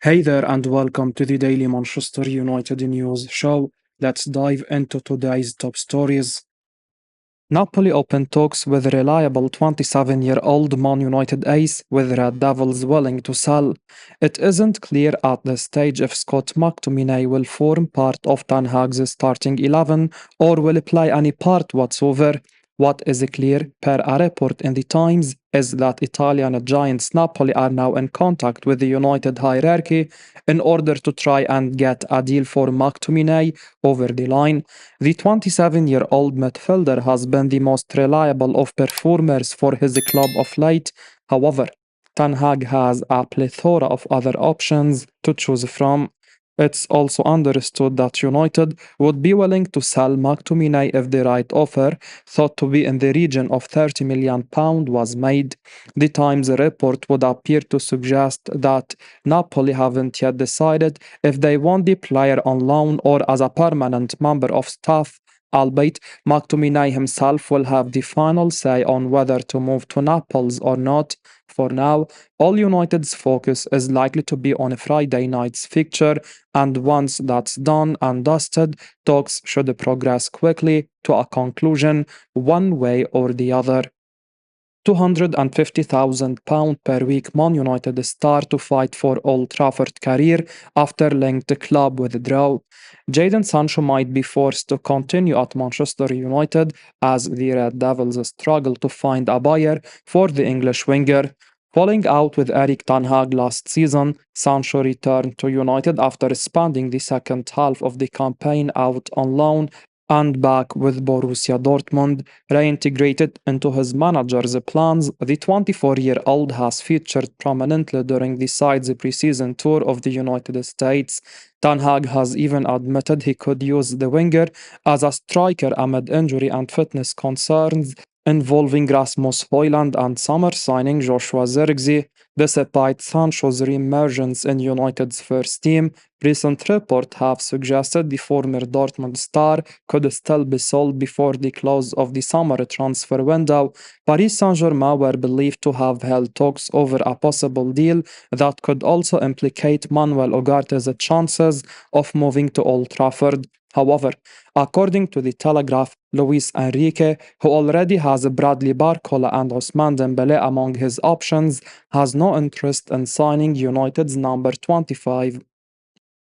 Hey there, and welcome to the Daily Manchester United News Show. Let's dive into today's top stories. Napoli opened talks with reliable 27-year-old Man United ace, with Red Devils willing to sell. It isn't clear at this stage if Scott McTominay will form part of Ten Hag's starting 11 or will play any part whatsoever. What is clear, per a report in the Times, is that Italian giants Napoli are now in contact with the United hierarchy in order to try and get a deal for McTominay over the line. The 27-year-old midfielder has been the most reliable of performers for his club of late. However, Ten Hag has a plethora of other options to choose from. It's also understood that United would be willing to sell McTominay if the right offer, thought to be in the region of £30 million, was made. The Times report would appear to suggest that Napoli haven't yet decided if they want the player on loan or as a permanent member of staff, albeit McTominay himself will have the final say on whether to move to Naples or not. For now, all United's focus is likely to be on Friday night's fixture, and once that's done and dusted, talks should progress quickly to a conclusion one way or the other. £250,000 per week Man United star to fight for Old Trafford career after linked club withdrawal. Jadon Sancho might be forced to continue at Manchester United as the Red Devils struggle to find a buyer for the English winger. Falling out with Erik Ten Hag last season, Sancho returned to United after spending the second half of the campaign out on loan and back with Borussia Dortmund. Reintegrated into his manager's plans, the 24-year-old has featured prominently during the side's preseason tour of the United States. Ten Hag has even admitted he could use the winger as a striker amid injury and fitness concerns involving Rasmus Højlund and summer signing Joshua Zirkzee. Despite Sancho's re-emergence in United's first team, recent reports have suggested the former Dortmund star could still be sold before the close of the summer transfer window. Paris Saint-Germain were believed to have held talks over a possible deal that could also implicate Manuel Ugarte's chances of moving to Old Trafford. However, according to the Telegraph, Luis Enrique, who already has Bradley Barcola and Ousmane Dembele among his options, has no interest in signing United's number 25.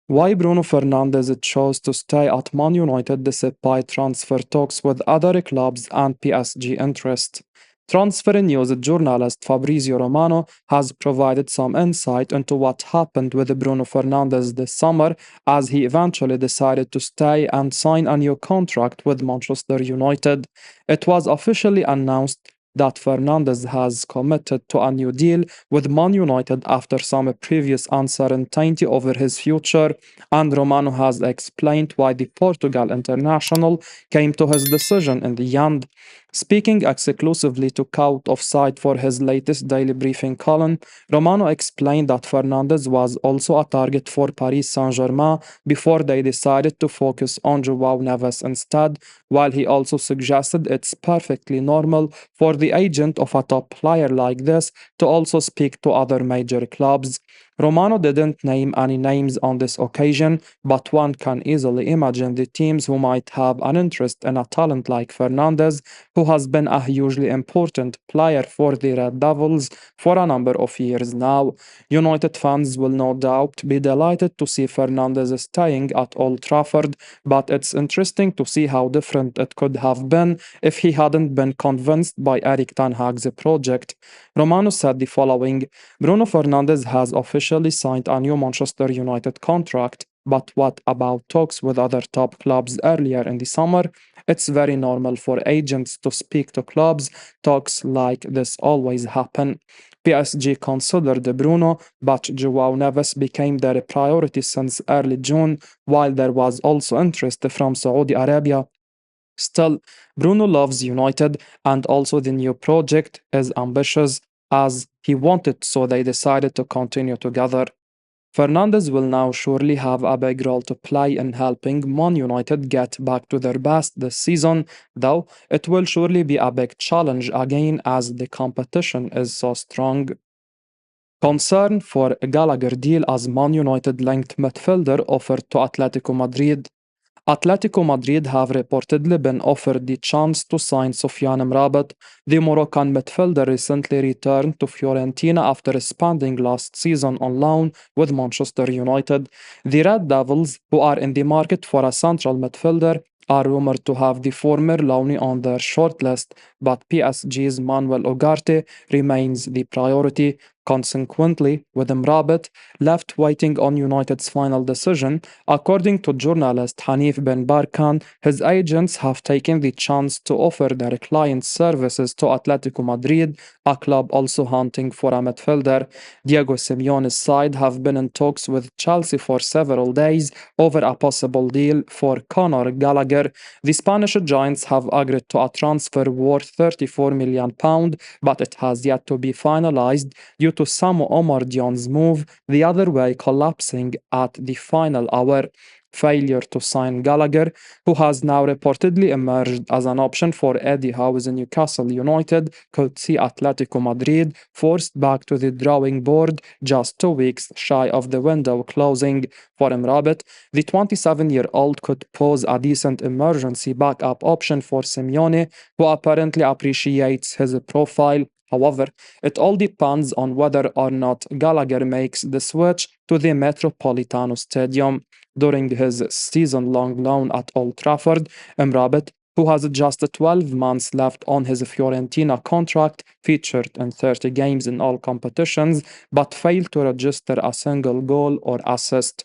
Why Bruno Fernandez chose to stay at Man United despite transfer talks with other clubs and PSG interest. Transfer news journalist Fabrizio Romano has provided some insight into what happened with Bruno Fernandes this summer as he eventually decided to stay and sign a new contract with Manchester United. It was officially announced that Fernandes has committed to a new deal with Man United after some previous uncertainty over his future, and Romano has explained why the Portugal international came to his decision in the end. Speaking exclusively to Count Offside for his latest daily briefing column, Romano explained that Fernandes was also a target for Paris Saint-Germain before they decided to focus on João Neves instead, while he also suggested it's perfectly normal for the agent of a top player like this to also speak to other major clubs. Romano didn't name any names on this occasion, but one can easily imagine the teams who might have an interest in a talent like Fernandes, who has been a hugely important player for the Red Devils for a number of years now. United fans will no doubt be delighted to see Fernandes staying at Old Trafford, but it's interesting to see how different it could have been if he hadn't been convinced by Erik Ten Hag's project. Romano said the following: Bruno Fernandes has officially signed a new Manchester United contract, but what about talks with other top clubs earlier in the summer? It's very normal for agents to speak to clubs. Talks like this always happen. PSG considered Bruno, but João Neves became their priority since early June, while there was also interest from Saudi Arabia. Still, Bruno loves United, and also the new project is ambitious as he wanted, so they decided to continue together. Fernandes will now surely have a big role to play in helping Man United get back to their best this season, though it will surely be a big challenge again as the competition is so strong. Concern for a Gallagher deal as Man United linked midfielder offered to Atletico Madrid. Atletico Madrid have reportedly been offered the chance to sign Sofiane Amrabat. The Moroccan midfielder recently returned to Fiorentina after spending last season on loan with Manchester United. The Red Devils, who are in the market for a central midfielder, are rumored to have the former loanee on their shortlist, but PSG's Manuel Ugarte remains the priority. Consequently, with Mrabat left waiting on United's final decision, according to journalist Hanif Ben Barkan, his agents have taken the chance to offer their client services to Atletico Madrid, a club also hunting for a midfielder. Diego Simeone's side have been in talks with Chelsea for several days over a possible deal for Conor Gallagher. The Spanish giants have agreed to a transfer worth £34 million, but it has yet to be finalized due to Samu Omar Dion's move the other way collapsing at the final hour. Failure to sign Gallagher, who has now reportedly emerged as an option for Eddie Howe's Newcastle United, could see Atletico Madrid forced back to the drawing board just 2 weeks shy of the window closing. For Mrabat, the 27-year-old could pose a decent emergency backup option for Simeone, who apparently appreciates his profile. However, it all depends on whether or not Gallagher makes the switch to the Metropolitano Stadium. During his season long loan at Old Trafford, Mrabat, who has just 12 months left on his Fiorentina contract, featured in 30 games in all competitions but failed to register a single goal or assist.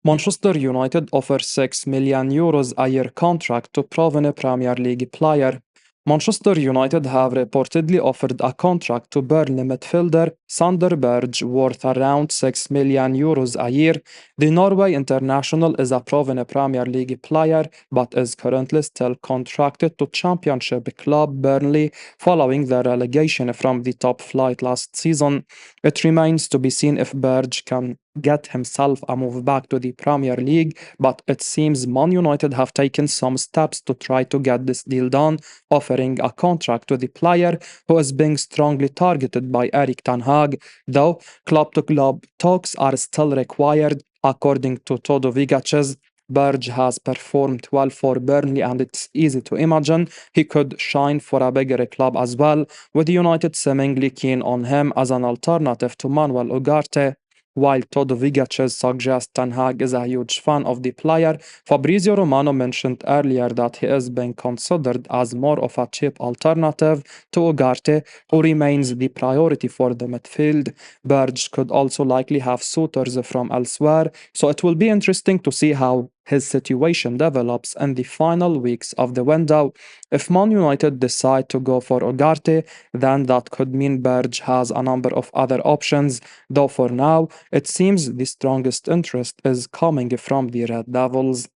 Manchester United offers €6 million a year contract to proven Premier League player. Manchester United have reportedly offered a contract to Burnley midfielder Sander Berge worth around €6 million a year. The Norway international is a proven Premier League player but is currently still contracted to Championship club Burnley following their relegation from the top flight last season. It remains to be seen if Berge can get himself a move back to the Premier League, but it seems Man United have taken some steps to try to get this deal done, offering a contract to the player who is being strongly targeted by Erik Ten Hag, though club-to-club talks are still required. According to Todo Vigaches, Berge has performed well for Burnley and it's easy to imagine he could shine for a bigger club as well, with United seemingly keen on him as an alternative to Manuel Ugarte. While Todo Vigaches suggests Ten Hag is a huge fan of the player, Fabrizio Romano mentioned earlier that he is being considered as more of a cheap alternative to Ugarte, who remains the priority for the midfield. Berge could also likely have suitors from elsewhere, so it will be interesting to see how his situation develops in the final weeks of the window. If Man United decide to go for Ugarte, then that could mean Berge has a number of other options, though for now, it seems the strongest interest is coming from the Red Devils.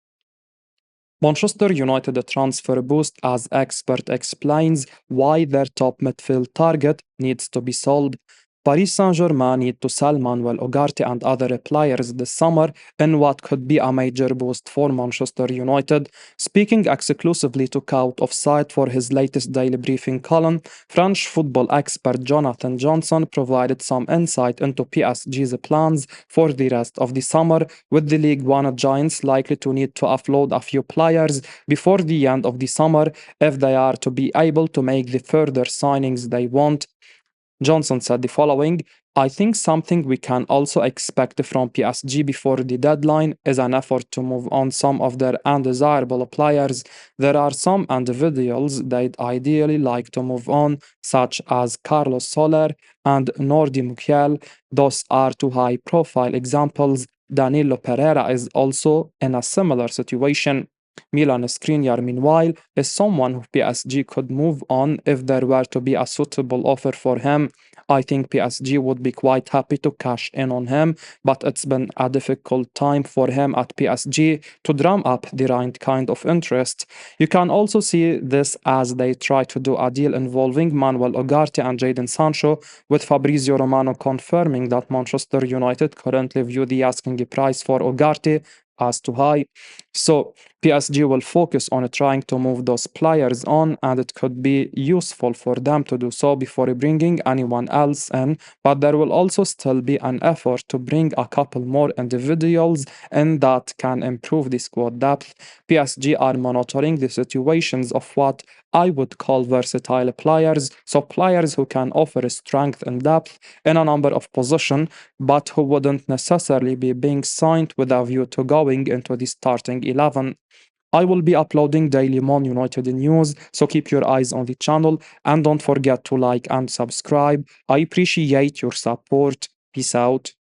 Manchester United transfer boost as expert explains why their top midfield target needs to be sold. Paris Saint-Germain need to sell Manuel Ugarte and other players this summer in what could be a major boost for Manchester United. Speaking exclusively to Cout Offside for his latest daily briefing column, French football expert Jonathan Johnson provided some insight into PSG's plans for the rest of the summer, with the League One giants likely to need to offload a few players before the end of the summer if they are to be able to make the further signings they want. Johnson said the following: I think something we can also expect from PSG before the deadline is an effort to move on some of their undesirable players. There are some individuals they'd ideally like to move on, such as Carlos Soler and Nordi Mukiel. Those are two high profile examples. Danilo Pereira is also in a similar situation. Milan Skriniar, meanwhile, is someone who PSG could move on if there were to be a suitable offer for him. I think PSG would be quite happy to cash in on him, but it's been a difficult time for him at PSG to drum up the right kind of interest. You can also see this as they try to do a deal involving Manuel Ugarte and Jadon Sancho, with Fabrizio Romano confirming that Manchester United currently view the asking price for Ugarte as too high. So PSG will focus on trying to move those players on, and it could be useful for them to do so before bringing anyone else in. But there will also still be an effort to bring a couple more individuals in that can improve the squad depth. PSG are monitoring the situations of what I would call versatile players, so players who can offer strength and depth in a number of positions, but who wouldn't necessarily be being signed with a view to going into the starting 11. I will be uploading daily Man United news, so keep your eyes on the channel and don't forget to like and subscribe. I appreciate your support. Peace out.